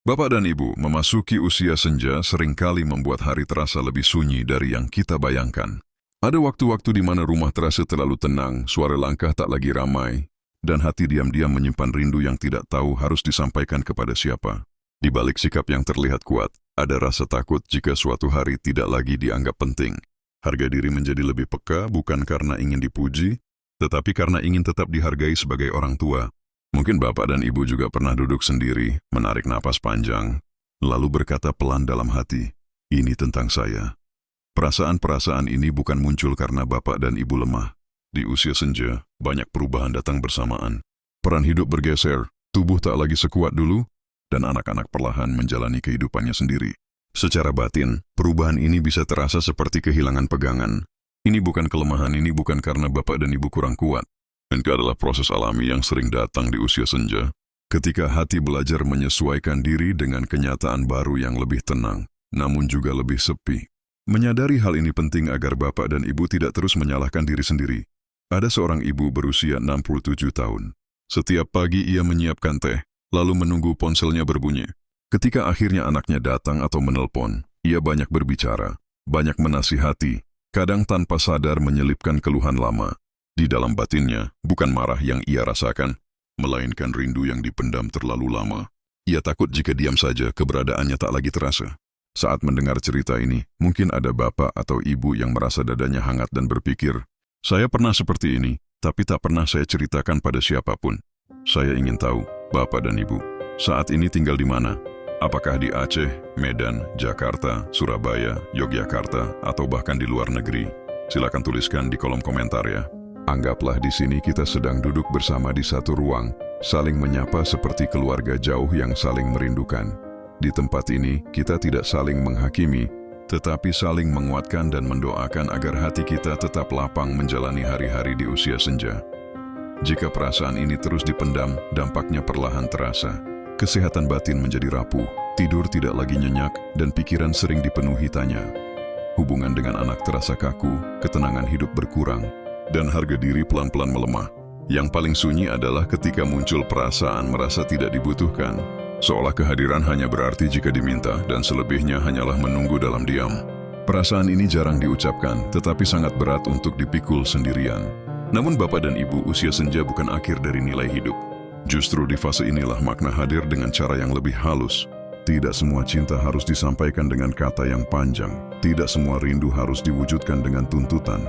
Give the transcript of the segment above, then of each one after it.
Bapak dan Ibu, memasuki usia senja seringkali membuat hari terasa lebih sunyi dari yang kita bayangkan. Ada waktu-waktu di mana rumah terasa terlalu tenang, suara langkah tak lagi ramai, dan hati diam-diam menyimpan rindu yang tidak tahu harus disampaikan kepada siapa. Di balik sikap yang terlihat kuat, ada rasa takut jika suatu hari tidak lagi dianggap penting. Harga diri menjadi lebih peka bukan karena ingin dipuji, tetapi karena ingin tetap dihargai sebagai orang tua. Mungkin Bapak dan Ibu juga pernah duduk sendiri, menarik napas panjang, lalu berkata pelan dalam hati, "Ini tentang saya." Perasaan-perasaan ini bukan muncul karena Bapak dan Ibu lemah. Di usia senja, banyak perubahan datang bersamaan. Peran hidup bergeser, tubuh tak lagi sekuat dulu, dan anak-anak perlahan menjalani kehidupannya sendiri. Secara batin, perubahan ini bisa terasa seperti kehilangan pegangan. Ini bukan kelemahan, ini bukan karena Bapak dan Ibu kurang kuat. Ini adalah proses alami yang sering datang di usia senja, ketika hati belajar menyesuaikan diri dengan kenyataan baru yang lebih tenang, namun juga lebih sepi. Menyadari hal ini penting agar Bapak dan Ibu tidak terus menyalahkan diri sendiri. Ada seorang ibu berusia 67 tahun. Setiap pagi ia menyiapkan teh, lalu menunggu ponselnya berbunyi. Ketika akhirnya anaknya datang atau menelpon, ia banyak berbicara, banyak menasihati, kadang tanpa sadar menyelipkan keluhan lama. Di dalam batinnya, bukan marah yang ia rasakan, melainkan rindu yang dipendam terlalu lama. Ia takut jika diam saja, keberadaannya tak lagi terasa. Saat mendengar cerita ini, mungkin ada bapak atau ibu yang merasa dadanya hangat dan berpikir, "Saya pernah seperti ini, tapi tak pernah saya ceritakan pada siapapun." Saya ingin tahu, bapak dan ibu, saat ini tinggal di mana? Apakah di Aceh, Medan, Jakarta, Surabaya, Yogyakarta, atau bahkan di luar negeri? Silakan tuliskan di kolom komentar ya. Anggaplah di sini kita sedang duduk bersama di satu ruang, saling menyapa seperti keluarga jauh yang saling merindukan. Di tempat ini, kita tidak saling menghakimi, tetapi saling menguatkan dan mendoakan agar hati kita tetap lapang menjalani hari-hari di usia senja. Jika perasaan ini terus dipendam, dampaknya perlahan terasa. Kesehatan batin menjadi rapuh, tidur tidak lagi nyenyak, dan pikiran sering dipenuhi tanya. Hubungan dengan anak terasa kaku, ketenangan hidup berkurang, dan harga diri pelan-pelan melemah. Yang paling sunyi adalah ketika muncul perasaan merasa tidak dibutuhkan, seolah kehadiran hanya berarti jika diminta dan selebihnya hanyalah menunggu dalam diam. Perasaan ini jarang diucapkan, tetapi sangat berat untuk dipikul sendirian. Namun Bapak dan Ibu, usia senja bukan akhir dari nilai hidup. Justru di fase inilah makna hadir dengan cara yang lebih halus. Tidak semua cinta harus disampaikan dengan kata yang panjang. Tidak semua rindu harus diwujudkan dengan tuntutan.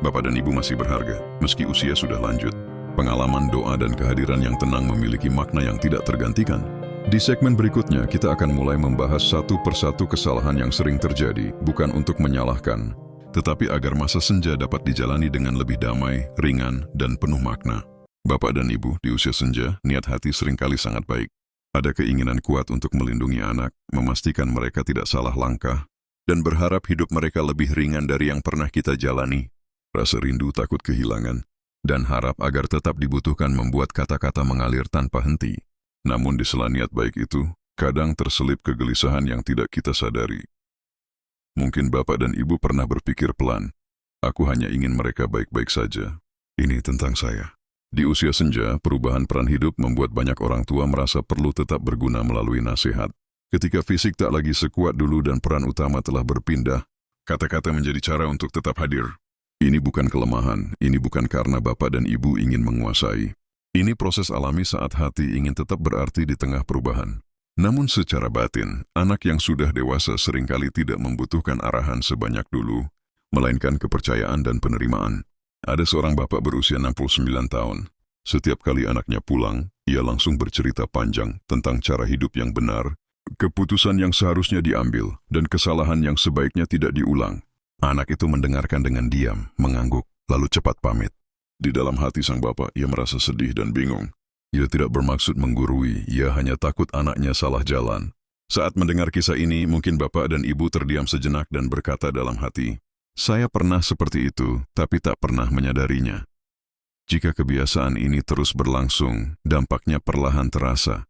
Bapak dan Ibu masih berharga, meski usia sudah lanjut. Pengalaman, doa, dan kehadiran yang tenang memiliki makna yang tidak tergantikan. Di segmen berikutnya, kita akan mulai membahas satu persatu kesalahan yang sering terjadi, bukan untuk menyalahkan, tetapi agar masa senja dapat dijalani dengan lebih damai, ringan, dan penuh makna. Bapak dan Ibu, di usia senja, niat hati seringkali sangat baik. Ada keinginan kuat untuk melindungi anak, memastikan mereka tidak salah langkah, dan berharap hidup mereka lebih ringan dari yang pernah kita jalani. Rasa rindu, takut kehilangan, dan harap agar tetap dibutuhkan membuat kata-kata mengalir tanpa henti. Namun di sela niat baik itu, kadang terselip kegelisahan yang tidak kita sadari. Mungkin Bapak dan Ibu pernah berpikir pelan, "Aku hanya ingin mereka baik-baik saja. Ini tentang saya." Di usia senja, perubahan peran hidup membuat banyak orang tua merasa perlu tetap berguna melalui nasihat. Ketika fisik tak lagi sekuat dulu dan peran utama telah berpindah, kata-kata menjadi cara untuk tetap hadir. Ini bukan kelemahan, ini bukan karena Bapak dan Ibu ingin menguasai. Ini proses alami saat hati ingin tetap berarti di tengah perubahan. Namun secara batin, anak yang sudah dewasa seringkali tidak membutuhkan arahan sebanyak dulu, melainkan kepercayaan dan penerimaan. Ada seorang bapak berusia 69 tahun. Setiap kali anaknya pulang, ia langsung bercerita panjang tentang cara hidup yang benar, keputusan yang seharusnya diambil, dan kesalahan yang sebaiknya tidak diulang. Anak itu mendengarkan dengan diam, mengangguk, lalu cepat pamit. Di dalam hati sang bapak, ia merasa sedih dan bingung. Ia tidak bermaksud menggurui, ia hanya takut anaknya salah jalan. Saat mendengar kisah ini, mungkin bapak dan ibu terdiam sejenak dan berkata dalam hati, "Saya pernah seperti itu, tapi tak pernah menyadarinya." Jika kebiasaan ini terus berlangsung, dampaknya perlahan terasa.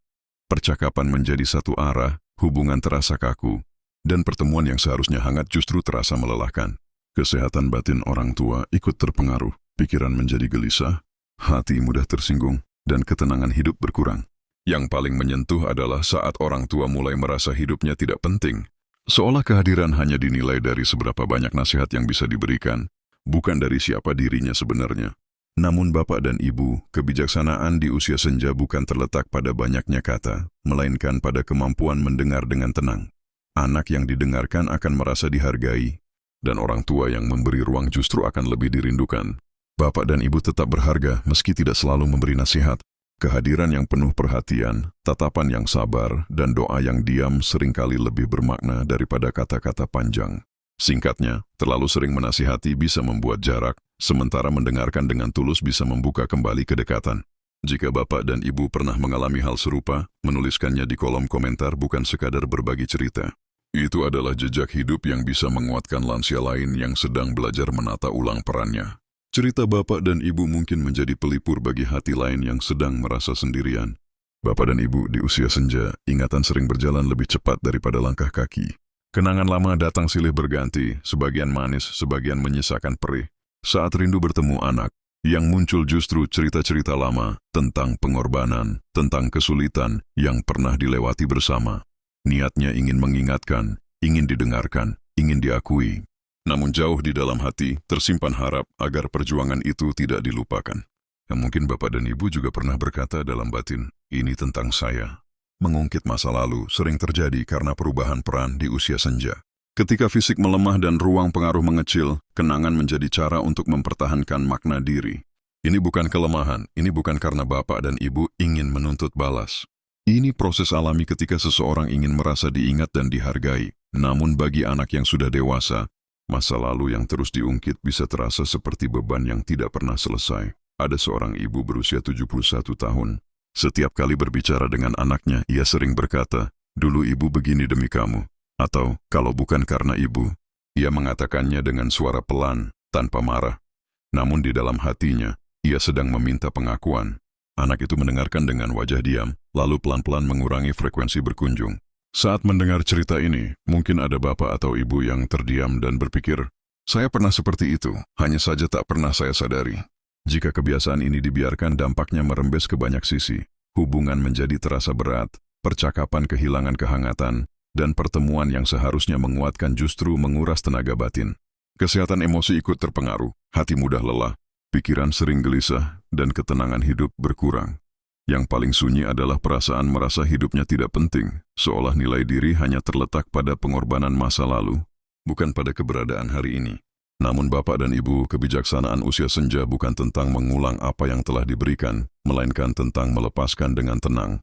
Percakapan menjadi satu arah, hubungan terasa kaku, dan pertemuan yang seharusnya hangat justru terasa melelahkan. Kesehatan batin orang tua ikut terpengaruh, pikiran menjadi gelisah, hati mudah tersinggung, dan ketenangan hidup berkurang. Yang paling menyentuh adalah saat orang tua mulai merasa hidupnya tidak penting. Seolah kehadiran hanya dinilai dari seberapa banyak nasihat yang bisa diberikan, bukan dari siapa dirinya sebenarnya. Namun bapak dan ibu, kebijaksanaan di usia senja bukan terletak pada banyaknya kata, melainkan pada kemampuan mendengar dengan tenang. Anak yang didengarkan akan merasa dihargai, dan orang tua yang memberi ruang justru akan lebih dirindukan. Bapak dan ibu tetap berharga meski tidak selalu memberi nasihat. Kehadiran yang penuh perhatian, tatapan yang sabar, dan doa yang diam seringkali lebih bermakna daripada kata-kata panjang. Singkatnya, terlalu sering menasihati bisa membuat jarak, sementara mendengarkan dengan tulus bisa membuka kembali kedekatan. Jika bapak dan ibu pernah mengalami hal serupa, menuliskannya di kolom komentar bukan sekadar berbagi cerita. Itu adalah jejak hidup yang bisa menguatkan lansia lain yang sedang belajar menata ulang perannya. Cerita bapak dan ibu mungkin menjadi pelipur bagi hati lain yang sedang merasa sendirian. Bapak dan ibu di usia senja, ingatan sering berjalan lebih cepat daripada langkah kaki. Kenangan lama datang silih berganti, sebagian manis, sebagian menyisakan perih. Saat rindu bertemu anak, yang muncul justru cerita-cerita lama tentang pengorbanan, tentang kesulitan yang pernah dilewati bersama. Niatnya ingin mengingatkan, ingin didengarkan, ingin diakui. Namun jauh di dalam hati tersimpan harap agar perjuangan itu tidak dilupakan. Yang mungkin bapak dan ibu juga pernah berkata dalam batin, ini tentang saya. Mengungkit masa lalu sering terjadi karena perubahan peran di usia senja. Ketika fisik melemah dan ruang pengaruh mengecil, kenangan menjadi cara untuk mempertahankan makna diri. Ini bukan kelemahan, ini bukan karena bapak dan ibu ingin menuntut balas. Ini proses alami ketika seseorang ingin merasa diingat dan dihargai. Namun bagi anak yang sudah dewasa, masa lalu yang terus diungkit bisa terasa seperti beban yang tidak pernah selesai. Ada seorang ibu berusia 71 tahun. Setiap kali berbicara dengan anaknya, ia sering berkata, dulu ibu begini demi kamu. Atau, kalau bukan karena ibu. Ia mengatakannya dengan suara pelan, tanpa marah. Namun di dalam hatinya, ia sedang meminta pengakuan. Anak itu mendengarkan dengan wajah diam, lalu pelan-pelan mengurangi frekuensi berkunjung. Saat mendengar cerita ini, mungkin ada bapak atau ibu yang terdiam dan berpikir, saya pernah seperti itu, hanya saja tak pernah saya sadari. Jika kebiasaan ini dibiarkan, dampaknya merembes ke banyak sisi. Hubungan menjadi terasa berat, percakapan kehilangan kehangatan, dan pertemuan yang seharusnya menguatkan justru menguras tenaga batin. Kesehatan emosi ikut terpengaruh, hati mudah lelah, pikiran sering gelisah, dan ketenangan hidup berkurang. Yang paling sunyi adalah perasaan merasa hidupnya tidak penting, seolah nilai diri hanya terletak pada pengorbanan masa lalu, bukan pada keberadaan hari ini. Namun bapak dan ibu, kebijaksanaan usia senja bukan tentang mengulang apa yang telah diberikan, melainkan tentang melepaskan dengan tenang.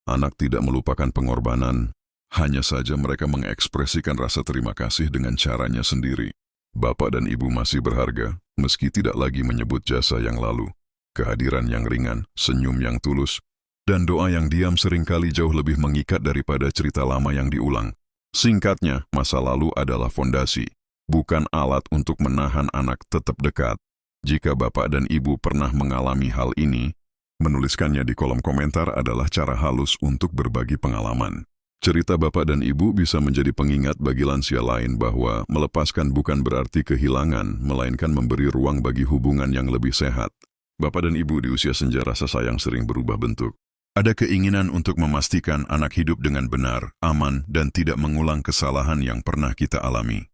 Anak tidak melupakan pengorbanan, hanya saja mereka mengekspresikan rasa terima kasih dengan caranya sendiri. Bapak dan ibu masih berharga, meski tidak lagi menyebut jasa yang lalu. Kehadiran yang ringan, senyum yang tulus, dan doa yang diam seringkali jauh lebih mengikat daripada cerita lama yang diulang. Singkatnya, masa lalu adalah fondasi, bukan alat untuk menahan anak tetap dekat. Jika bapak dan ibu pernah mengalami hal ini, menuliskannya di kolom komentar adalah cara halus untuk berbagi pengalaman. Cerita bapak dan ibu bisa menjadi pengingat bagi lansia lain bahwa melepaskan bukan berarti kehilangan, melainkan memberi ruang bagi hubungan yang lebih sehat. Bapak dan ibu di usia senja rasa sayang sering berubah bentuk. Ada keinginan untuk memastikan anak hidup dengan benar, aman, dan tidak mengulang kesalahan yang pernah kita alami.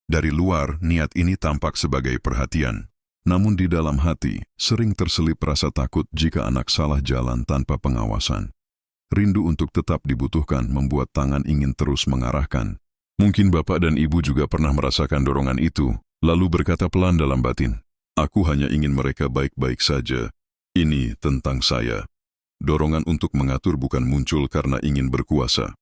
Dari luar, niat ini tampak sebagai perhatian. Namun di dalam hati, sering terselip rasa takut jika anak salah jalan tanpa pengawasan. Rindu untuk tetap dibutuhkan membuat tangan ingin terus mengarahkan. Mungkin bapak dan ibu juga pernah merasakan dorongan itu, lalu berkata pelan dalam batin, aku hanya ingin mereka baik-baik saja. Ini tentang saya. Dorongan untuk mengatur bukan muncul karena ingin berkuasa.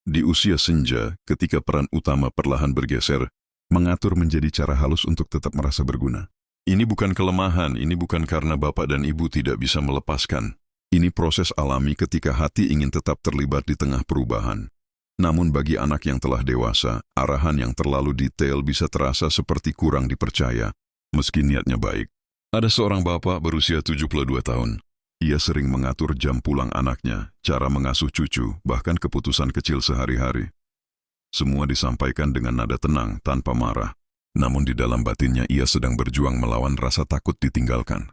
Di usia senja, ketika peran utama perlahan bergeser, mengatur menjadi cara halus untuk tetap merasa berguna. Ini bukan kelemahan, ini bukan karena bapak dan ibu tidak bisa melepaskan. Ini proses alami ketika hati ingin tetap terlibat di tengah perubahan. Namun bagi anak yang telah dewasa, arahan yang terlalu detail bisa terasa seperti kurang dipercaya, meski niatnya baik. Ada seorang bapak berusia 72 tahun. Ia sering mengatur jam pulang anaknya, cara mengasuh cucu, bahkan keputusan kecil sehari-hari. Semua disampaikan dengan nada tenang, tanpa marah. Namun di dalam batinnya ia sedang berjuang melawan rasa takut ditinggalkan.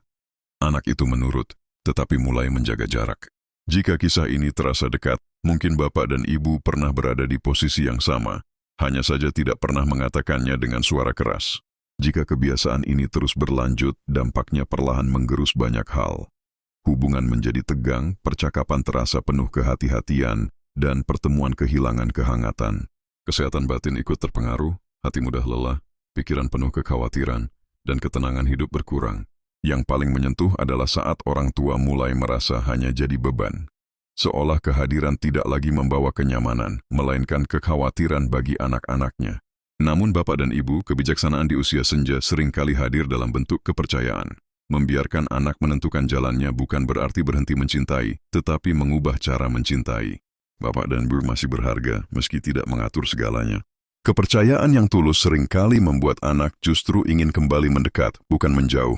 Anak itu menurut, tetapi mulai menjaga jarak. Jika kisah ini terasa dekat, mungkin bapak dan ibu pernah berada di posisi yang sama, hanya saja tidak pernah mengatakannya dengan suara keras. Jika kebiasaan ini terus berlanjut, dampaknya perlahan menggerus banyak hal. Hubungan menjadi tegang, percakapan terasa penuh kehati-hatian, dan pertemuan kehilangan kehangatan. Kesehatan batin ikut terpengaruh, hati mudah lelah, pikiran penuh kekhawatiran, dan ketenangan hidup berkurang. Yang paling menyentuh adalah saat orang tua mulai merasa hanya jadi beban. Seolah kehadiran tidak lagi membawa kenyamanan, melainkan kekhawatiran bagi anak-anaknya. Namun bapak dan ibu, kebijaksanaan di usia senja seringkali hadir dalam bentuk kepercayaan. Membiarkan anak menentukan jalannya bukan berarti berhenti mencintai, tetapi mengubah cara mencintai. Bapak dan ibu masih berharga meski tidak mengatur segalanya. Kepercayaan yang tulus seringkali membuat anak justru ingin kembali mendekat, bukan menjauh.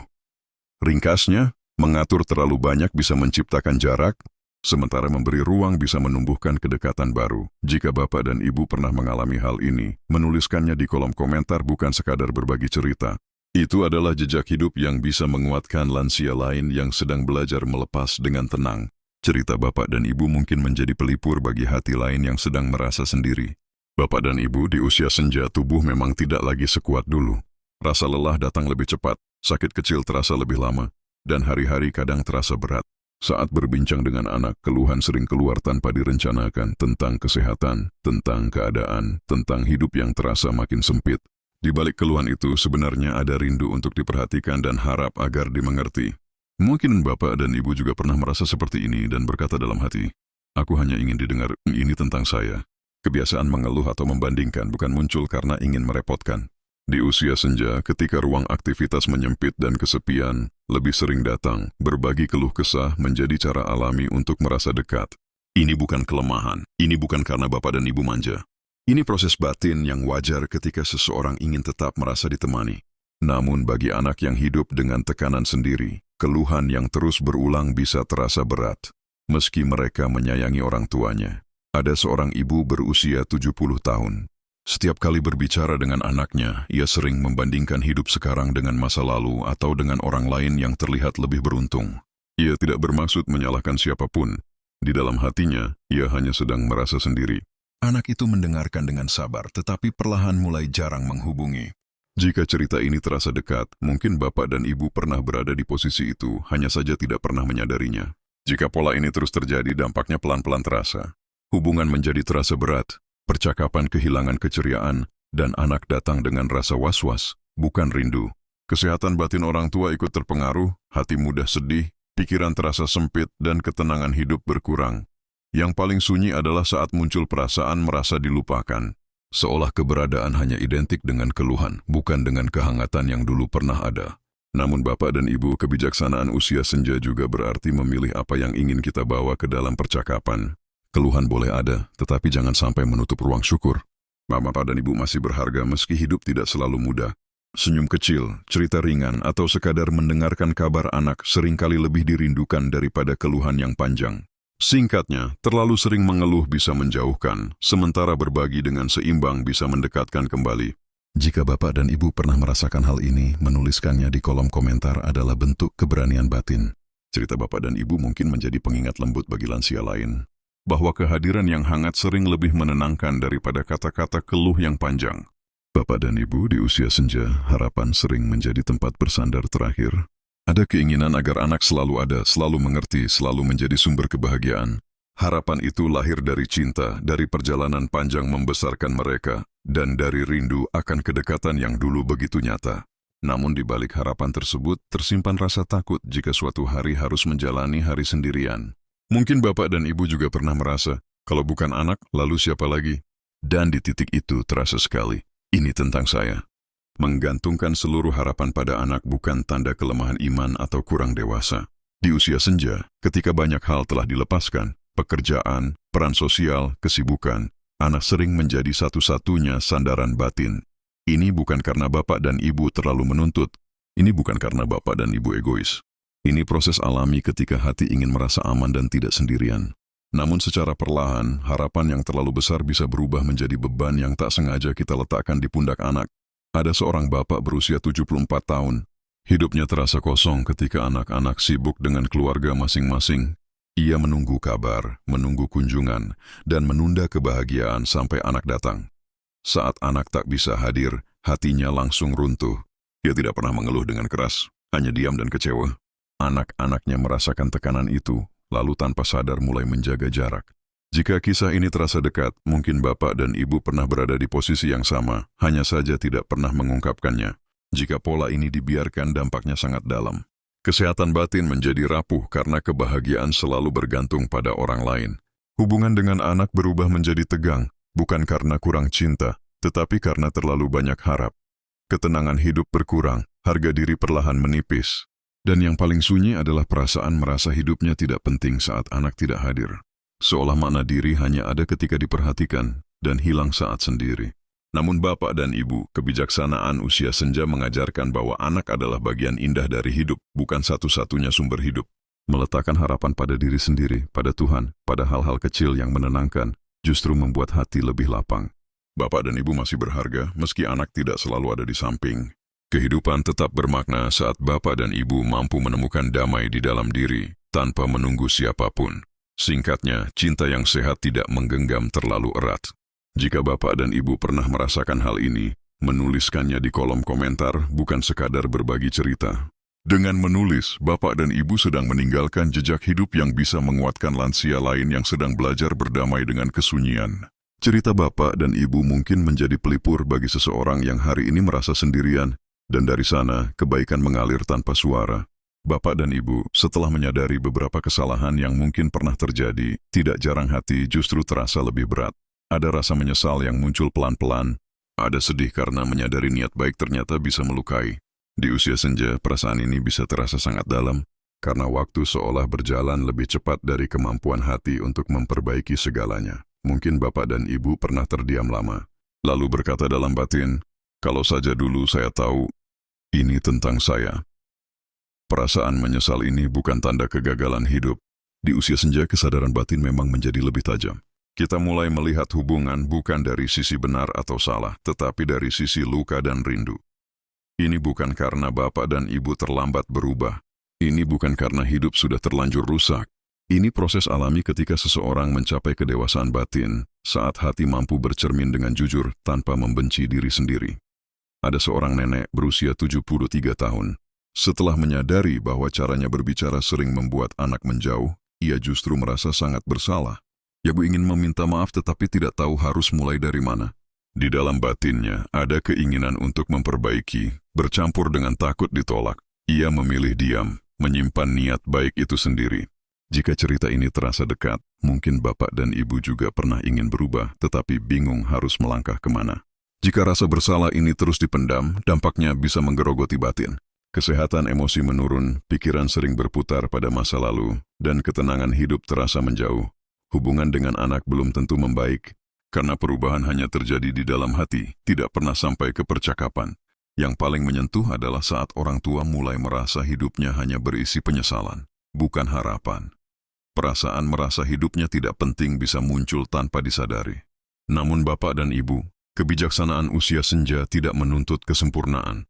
Ringkasnya, mengatur terlalu banyak bisa menciptakan jarak, sementara memberi ruang bisa menumbuhkan kedekatan baru. Jika bapak dan ibu pernah mengalami hal ini, menuliskannya di kolom komentar bukan sekadar berbagi cerita. Itu adalah jejak hidup yang bisa menguatkan lansia lain yang sedang belajar melepas dengan tenang. Cerita bapak dan ibu mungkin menjadi pelipur bagi hati lain yang sedang merasa sendiri. Bapak dan ibu di usia senja tubuh memang tidak lagi sekuat dulu. Rasa lelah datang lebih cepat, sakit kecil terasa lebih lama, dan hari-hari kadang terasa berat. Saat berbincang dengan anak, keluhan sering keluar tanpa direncanakan tentang kesehatan, tentang keadaan, tentang hidup yang terasa makin sempit. Di balik keluhan itu sebenarnya ada rindu untuk diperhatikan dan harap agar dimengerti. Mungkin bapak dan ibu juga pernah merasa seperti ini dan berkata dalam hati, "Aku hanya ingin didengar ini tentang saya." Kebiasaan mengeluh atau membandingkan bukan muncul karena ingin merepotkan. Di usia senja, ketika ruang aktivitas menyempit dan kesepian, lebih sering datang, berbagi keluh kesah menjadi cara alami untuk merasa dekat. Ini bukan kelemahan, ini bukan karena bapak dan ibu manja. Ini proses batin yang wajar ketika seseorang ingin tetap merasa ditemani. Namun bagi anak yang hidup dengan tekanan sendiri, keluhan yang terus berulang bisa terasa berat. Meski mereka menyayangi orang tuanya. Ada seorang ibu berusia 70 tahun. Setiap kali berbicara dengan anaknya, ia sering membandingkan hidup sekarang dengan masa lalu atau dengan orang lain yang terlihat lebih beruntung. Ia tidak bermaksud menyalahkan siapapun. Di dalam hatinya, ia hanya sedang merasa sendiri. Anak itu mendengarkan dengan sabar, tetapi perlahan mulai jarang menghubungi. Jika cerita ini terasa dekat, mungkin bapak dan ibu pernah berada di posisi itu, hanya saja tidak pernah menyadarinya. Jika pola ini terus terjadi, dampaknya pelan-pelan terasa. Hubungan menjadi terasa berat, percakapan kehilangan keceriaan, dan anak datang dengan rasa was-was, bukan rindu. Kesehatan batin orang tua ikut terpengaruh, hati mudah sedih, pikiran terasa sempit, dan ketenangan hidup berkurang. Yang paling sunyi adalah saat muncul perasaan merasa dilupakan. Seolah keberadaan hanya identik dengan keluhan, bukan dengan kehangatan yang dulu pernah ada. Namun bapak dan ibu, kebijaksanaan usia senja juga berarti memilih apa yang ingin kita bawa ke dalam percakapan. Keluhan boleh ada, tetapi jangan sampai menutup ruang syukur. Bapak dan ibu masih berharga meski hidup tidak selalu mudah. Senyum kecil, cerita ringan, atau sekadar mendengarkan kabar anak seringkali lebih dirindukan daripada keluhan yang panjang. Singkatnya, terlalu sering mengeluh bisa menjauhkan, sementara berbagi dengan seimbang bisa mendekatkan kembali. Jika bapak dan ibu pernah merasakan hal ini, menuliskannya di kolom komentar adalah bentuk keberanian batin. Cerita bapak dan ibu mungkin menjadi pengingat lembut bagi lansia lain, bahwa kehadiran yang hangat sering lebih menenangkan daripada kata-kata keluh yang panjang. Bapak dan ibu di usia senja, harapan sering menjadi tempat bersandar terakhir. Ada keinginan agar anak selalu ada, selalu mengerti, selalu menjadi sumber kebahagiaan. Harapan itu lahir dari cinta, dari perjalanan panjang membesarkan mereka, dan dari rindu akan kedekatan yang dulu begitu nyata. Namun di balik harapan tersebut, tersimpan rasa takut jika suatu hari harus menjalani hari sendirian. Mungkin bapak dan ibu juga pernah merasa, kalau bukan anak, lalu siapa lagi? Dan di titik itu terasa sekali, ini tentang saya. Menggantungkan seluruh harapan pada anak bukan tanda kelemahan iman atau kurang dewasa. Di usia senja, ketika banyak hal telah dilepaskan, pekerjaan, peran sosial, kesibukan, anak sering menjadi satu-satunya sandaran batin. Ini bukan karena bapak dan ibu terlalu menuntut. Ini bukan karena bapak dan ibu egois. Ini proses alami ketika hati ingin merasa aman dan tidak sendirian. Namun secara perlahan, harapan yang terlalu besar bisa berubah menjadi beban yang tak sengaja kita letakkan di pundak anak. Ada seorang bapak berusia 74 tahun. Hidupnya terasa kosong ketika anak-anak sibuk dengan keluarga masing-masing. Ia menunggu kabar, menunggu kunjungan, dan menunda kebahagiaan sampai anak datang. Saat anak tak bisa hadir, hatinya langsung runtuh. Ia tidak pernah mengeluh dengan keras, hanya diam dan kecewa. Anak-anaknya merasakan tekanan itu, lalu tanpa sadar mulai menjaga jarak. Jika kisah ini terasa dekat, mungkin bapak dan ibu pernah berada di posisi yang sama, hanya saja tidak pernah mengungkapkannya. Jika pola ini dibiarkan, dampaknya sangat dalam. Kesehatan batin menjadi rapuh karena kebahagiaan selalu bergantung pada orang lain. Hubungan dengan anak berubah menjadi tegang, bukan karena kurang cinta, tetapi karena terlalu banyak harap. Ketenangan hidup berkurang, harga diri perlahan menipis. Dan yang paling sunyi adalah perasaan merasa hidupnya tidak penting saat anak tidak hadir. Seolah makna diri hanya ada ketika diperhatikan dan hilang saat sendiri. Namun bapak dan ibu, kebijaksanaan usia senja mengajarkan bahwa anak adalah bagian indah dari hidup, bukan satu-satunya sumber hidup. Meletakkan harapan pada diri sendiri, pada Tuhan, pada hal-hal kecil yang menenangkan, justru membuat hati lebih lapang. Bapak dan ibu masih berharga, meski anak tidak selalu ada di samping. Kehidupan tetap bermakna saat bapak dan ibu mampu menemukan damai di dalam diri, tanpa menunggu siapapun. Singkatnya, cinta yang sehat tidak menggenggam terlalu erat. Jika bapak dan ibu pernah merasakan hal ini, menuliskannya di kolom komentar bukan sekadar berbagi cerita. Dengan menulis, bapak dan ibu sedang meninggalkan jejak hidup yang bisa menguatkan lansia lain yang sedang belajar berdamai dengan kesunyian. Cerita bapak dan ibu mungkin menjadi pelipur bagi seseorang yang hari ini merasa sendirian, dan dari sana kebaikan mengalir tanpa suara. Bapak dan ibu, setelah menyadari beberapa kesalahan yang mungkin pernah terjadi, tidak jarang hati justru terasa lebih berat. Ada rasa menyesal yang muncul pelan-pelan. Ada sedih karena menyadari niat baik ternyata bisa melukai. Di usia senja, perasaan ini bisa terasa sangat dalam, karena waktu seolah berjalan lebih cepat dari kemampuan hati untuk memperbaiki segalanya. Mungkin bapak dan ibu pernah terdiam lama, lalu berkata dalam batin, "Kalau saja dulu saya tahu, ini tentang saya." Perasaan menyesal ini bukan tanda kegagalan hidup. Di usia senja, kesadaran batin memang menjadi lebih tajam. Kita mulai melihat hubungan bukan dari sisi benar atau salah, tetapi dari sisi luka dan rindu. Ini bukan karena bapak dan ibu terlambat berubah. Ini bukan karena hidup sudah terlanjur rusak. Ini proses alami ketika seseorang mencapai kedewasaan batin, saat hati mampu bercermin dengan jujur tanpa membenci diri sendiri. Ada seorang nenek berusia 73 tahun. Setelah menyadari bahwa caranya berbicara sering membuat anak menjauh, ia justru merasa sangat bersalah. Ibu ingin meminta maaf tetapi tidak tahu harus mulai dari mana. Di dalam batinnya ada keinginan untuk memperbaiki, bercampur dengan takut ditolak. Ia memilih diam, menyimpan niat baik itu sendiri. Jika cerita ini terasa dekat, mungkin bapak dan ibu juga pernah ingin berubah tetapi bingung harus melangkah kemana. Jika rasa bersalah ini terus dipendam, dampaknya bisa menggerogoti batin. Kesehatan emosi menurun, pikiran sering berputar pada masa lalu, dan ketenangan hidup terasa menjauh. Hubungan dengan anak belum tentu membaik, karena perubahan hanya terjadi di dalam hati, tidak pernah sampai ke percakapan. Yang paling menyentuh adalah saat orang tua mulai merasa hidupnya hanya berisi penyesalan, bukan harapan. Perasaan merasa hidupnya tidak penting bisa muncul tanpa disadari. Namun bapak dan ibu, kebijaksanaan usia senja tidak menuntut kesempurnaan.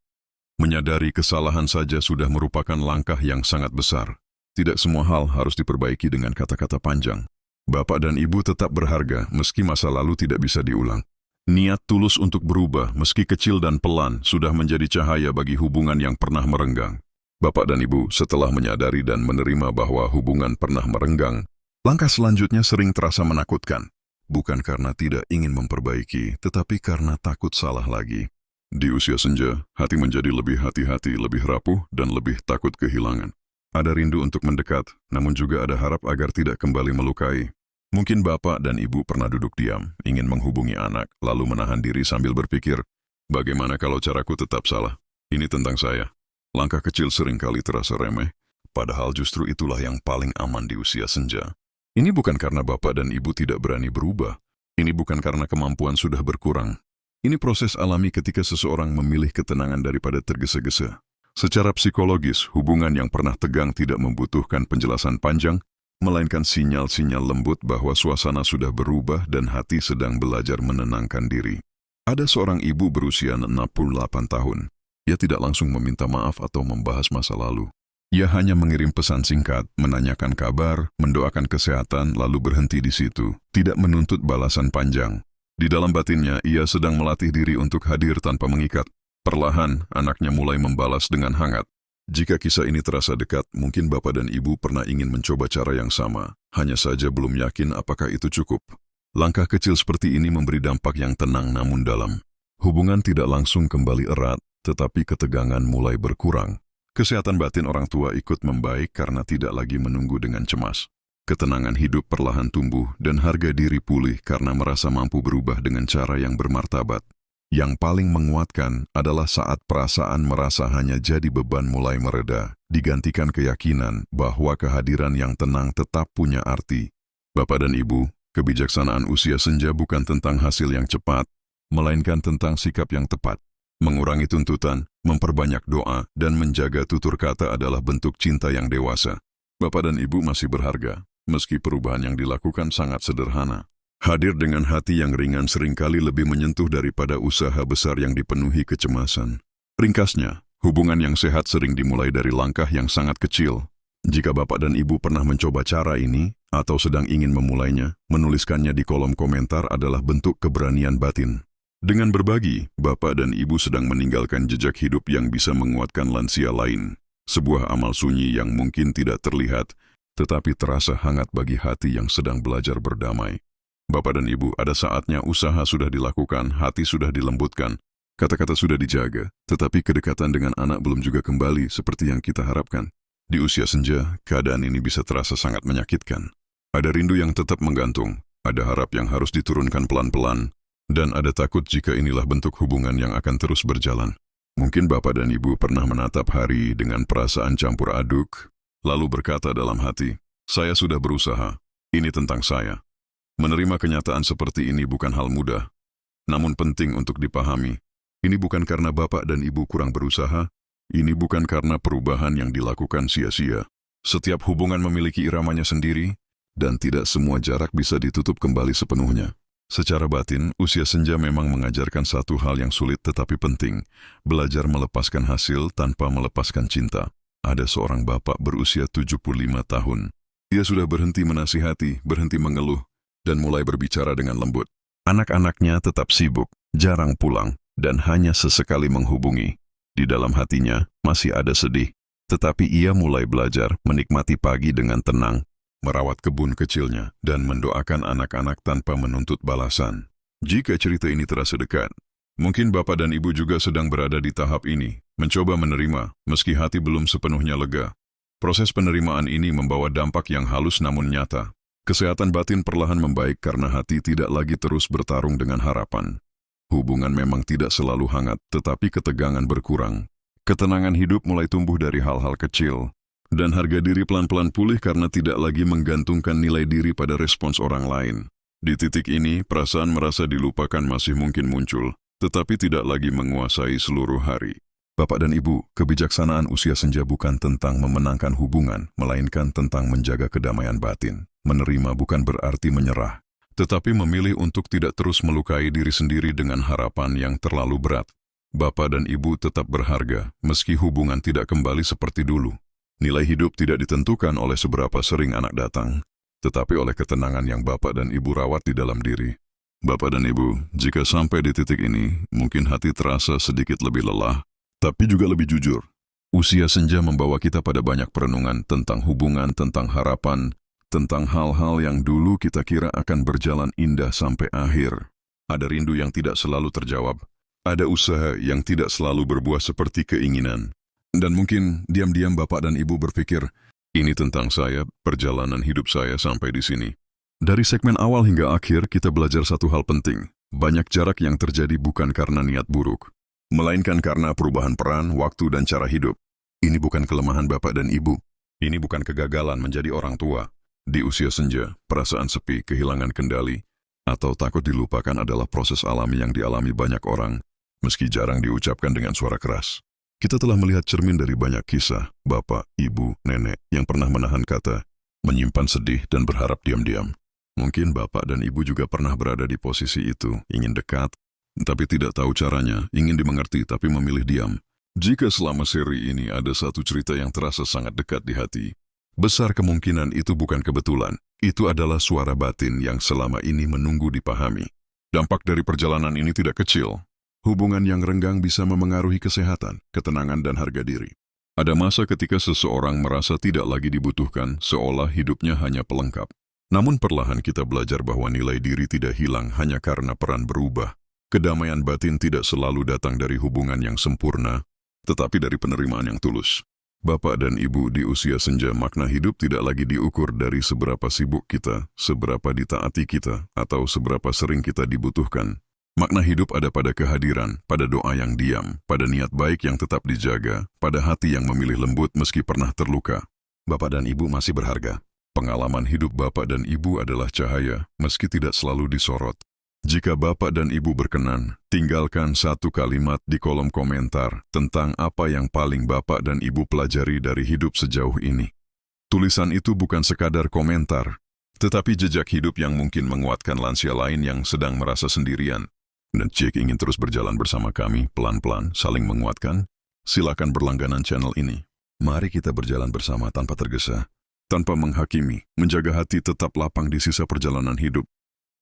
Menyadari kesalahan saja sudah merupakan langkah yang sangat besar. Tidak semua hal harus diperbaiki dengan kata-kata panjang. Bapak dan ibu tetap berharga meski masa lalu tidak bisa diulang. Niat tulus untuk berubah meski kecil dan pelan sudah menjadi cahaya bagi hubungan yang pernah merenggang. Bapak dan ibu setelah menyadari dan menerima bahwa hubungan pernah merenggang, langkah selanjutnya sering terasa menakutkan. Bukan karena tidak ingin memperbaiki, tetapi karena takut salah lagi. Di usia senja, hati menjadi lebih hati-hati, lebih rapuh, dan lebih takut kehilangan. Ada rindu untuk mendekat, namun juga ada harap agar tidak kembali melukai. Mungkin bapak dan ibu pernah duduk diam, ingin menghubungi anak, lalu menahan diri sambil berpikir, bagaimana kalau caraku tetap salah? Ini tentang saya. Langkah kecil seringkali terasa remeh, padahal justru itulah yang paling aman di usia senja. Ini bukan karena bapak dan ibu tidak berani berubah. Ini bukan karena kemampuan sudah berkurang. Ini proses alami ketika seseorang memilih ketenangan daripada tergesa-gesa. Secara psikologis, hubungan yang pernah tegang tidak membutuhkan penjelasan panjang, melainkan sinyal-sinyal lembut bahwa suasana sudah berubah dan hati sedang belajar menenangkan diri. Ada seorang ibu berusia 68 tahun. Ia tidak langsung meminta maaf atau membahas masa lalu. Ia hanya mengirim pesan singkat, menanyakan kabar, mendoakan kesehatan, lalu berhenti di situ, tidak menuntut balasan panjang. Di dalam batinnya, ia sedang melatih diri untuk hadir tanpa mengikat. Perlahan, anaknya mulai membalas dengan hangat. Jika kisah ini terasa dekat, mungkin bapak dan ibu pernah ingin mencoba cara yang sama, hanya saja belum yakin apakah itu cukup. Langkah kecil seperti ini memberi dampak yang tenang namun dalam. Hubungan tidak langsung kembali erat, tetapi ketegangan mulai berkurang. Kesehatan batin orang tua ikut membaik karena tidak lagi menunggu dengan cemas. Ketenangan hidup perlahan tumbuh dan harga diri pulih karena merasa mampu berubah dengan cara yang bermartabat. Yang paling menguatkan adalah saat perasaan merasa hanya jadi beban mulai mereda, digantikan keyakinan bahwa kehadiran yang tenang tetap punya arti. Bapak dan Ibu, kebijaksanaan usia senja bukan tentang hasil yang cepat, melainkan tentang sikap yang tepat. Mengurangi tuntutan, memperbanyak doa, dan menjaga tutur kata adalah bentuk cinta yang dewasa. Bapak dan Ibu masih berharga, meski perubahan yang dilakukan sangat sederhana. Hadir dengan hati yang ringan seringkali lebih menyentuh daripada usaha besar yang dipenuhi kecemasan. Ringkasnya, hubungan yang sehat sering dimulai dari langkah yang sangat kecil. Jika Bapak dan Ibu pernah mencoba cara ini, atau sedang ingin memulainya, menuliskannya di kolom komentar adalah bentuk keberanian batin. Dengan berbagi, Bapak dan Ibu sedang meninggalkan jejak hidup yang bisa menguatkan lansia lain. Sebuah amal sunyi yang mungkin tidak terlihat, tetapi terasa hangat bagi hati yang sedang belajar berdamai. Bapak dan Ibu, ada saatnya usaha sudah dilakukan, hati sudah dilembutkan, kata-kata sudah dijaga, tetapi kedekatan dengan anak belum juga kembali seperti yang kita harapkan. Di usia senja, keadaan ini bisa terasa sangat menyakitkan. Ada rindu yang tetap menggantung, ada harap yang harus diturunkan pelan-pelan, dan ada takut jika inilah bentuk hubungan yang akan terus berjalan. Mungkin Bapak dan Ibu pernah menatap hari dengan perasaan campur aduk, lalu berkata dalam hati, "Saya sudah berusaha, ini tentang saya." Menerima kenyataan seperti ini bukan hal mudah, namun penting untuk dipahami. Ini bukan karena Bapak dan Ibu kurang berusaha, ini bukan karena perubahan yang dilakukan sia-sia. Setiap hubungan memiliki iramanya sendiri, dan tidak semua jarak bisa ditutup kembali sepenuhnya. Secara batin, usia senja memang mengajarkan satu hal yang sulit tetapi penting, belajar melepaskan hasil tanpa melepaskan cinta. Ada seorang bapak berusia 75 tahun. Dia sudah berhenti menasihati, berhenti mengeluh, dan mulai berbicara dengan lembut. Anak-anaknya tetap sibuk, jarang pulang, dan hanya sesekali menghubungi. Di dalam hatinya masih ada sedih, tetapi ia mulai belajar menikmati pagi dengan tenang, merawat kebun kecilnya, dan mendoakan anak-anak tanpa menuntut balasan. Jika cerita ini terasa dekat, mungkin Bapak dan Ibu juga sedang berada di tahap ini, mencoba menerima, meski hati belum sepenuhnya lega. Proses penerimaan ini membawa dampak yang halus namun nyata. Kesehatan batin perlahan membaik karena hati tidak lagi terus bertarung dengan harapan. Hubungan memang tidak selalu hangat, tetapi ketegangan berkurang. Ketenangan hidup mulai tumbuh dari hal-hal kecil, dan harga diri pelan-pelan pulih karena tidak lagi menggantungkan nilai diri pada respons orang lain. Di titik ini, perasaan merasa dilupakan masih mungkin muncul, tetapi tidak lagi menguasai seluruh hari. Bapak dan Ibu, kebijaksanaan usia senja bukan tentang memenangkan hubungan, melainkan tentang menjaga kedamaian batin. Menerima bukan berarti menyerah, tetapi memilih untuk tidak terus melukai diri sendiri dengan harapan yang terlalu berat. Bapak dan Ibu tetap berharga, meski hubungan tidak kembali seperti dulu. Nilai hidup tidak ditentukan oleh seberapa sering anak datang, tetapi oleh ketenangan yang Bapak dan Ibu rawat di dalam diri. Bapak dan Ibu, jika sampai di titik ini, mungkin hati terasa sedikit lebih lelah, tapi juga lebih jujur. Usia senja membawa kita pada banyak perenungan tentang hubungan, tentang harapan, tentang hal-hal yang dulu kita kira akan berjalan indah sampai akhir. Ada rindu yang tidak selalu terjawab, ada usaha yang tidak selalu berbuah seperti keinginan. Dan mungkin diam-diam Bapak dan Ibu berpikir, ini tentang saya, perjalanan hidup saya sampai di sini. Dari segmen awal hingga akhir kita belajar satu hal penting. Banyak jarak yang terjadi bukan karena niat buruk, melainkan karena perubahan peran, waktu, dan cara hidup. Ini bukan kelemahan Bapak dan Ibu. Ini bukan kegagalan menjadi orang tua. Di usia senja, perasaan sepi, kehilangan kendali, atau takut dilupakan adalah proses alami yang dialami banyak orang, meski jarang diucapkan dengan suara keras. Kita telah melihat cermin dari banyak kisah, bapak, ibu, nenek yang pernah menahan kata, menyimpan sedih dan berharap diam-diam. Mungkin bapak dan ibu juga pernah berada di posisi itu, ingin dekat, tapi tidak tahu caranya, ingin dimengerti tapi memilih diam. Jika selama seri ini ada satu cerita yang terasa sangat dekat di hati, besar kemungkinan itu bukan kebetulan. Itu adalah suara batin yang selama ini menunggu dipahami. Dampak dari perjalanan ini tidak kecil. Hubungan yang renggang bisa memengaruhi kesehatan, ketenangan, dan harga diri. Ada masa ketika seseorang merasa tidak lagi dibutuhkan, seolah hidupnya hanya pelengkap. Namun perlahan kita belajar bahwa nilai diri tidak hilang hanya karena peran berubah. Kedamaian batin tidak selalu datang dari hubungan yang sempurna, tetapi dari penerimaan yang tulus. Bapak dan Ibu, di usia senja makna hidup tidak lagi diukur dari seberapa sibuk kita, seberapa ditaati kita, atau seberapa sering kita dibutuhkan. Makna hidup ada pada kehadiran, pada doa yang diam, pada niat baik yang tetap dijaga, pada hati yang memilih lembut meski pernah terluka. Bapak dan Ibu masih berharga. Pengalaman hidup Bapak dan Ibu adalah cahaya, meski tidak selalu disorot. Jika Bapak dan Ibu berkenan, tinggalkan satu kalimat di kolom komentar tentang apa yang paling Bapak dan Ibu pelajari dari hidup sejauh ini. Tulisan itu bukan sekadar komentar, tetapi jejak hidup yang mungkin menguatkan lansia lain yang sedang merasa sendirian. Dan jika ingin terus berjalan bersama kami, pelan-pelan, saling menguatkan, silakan berlangganan channel ini. Mari kita berjalan bersama tanpa tergesa, tanpa menghakimi, menjaga hati tetap lapang di sisa perjalanan hidup.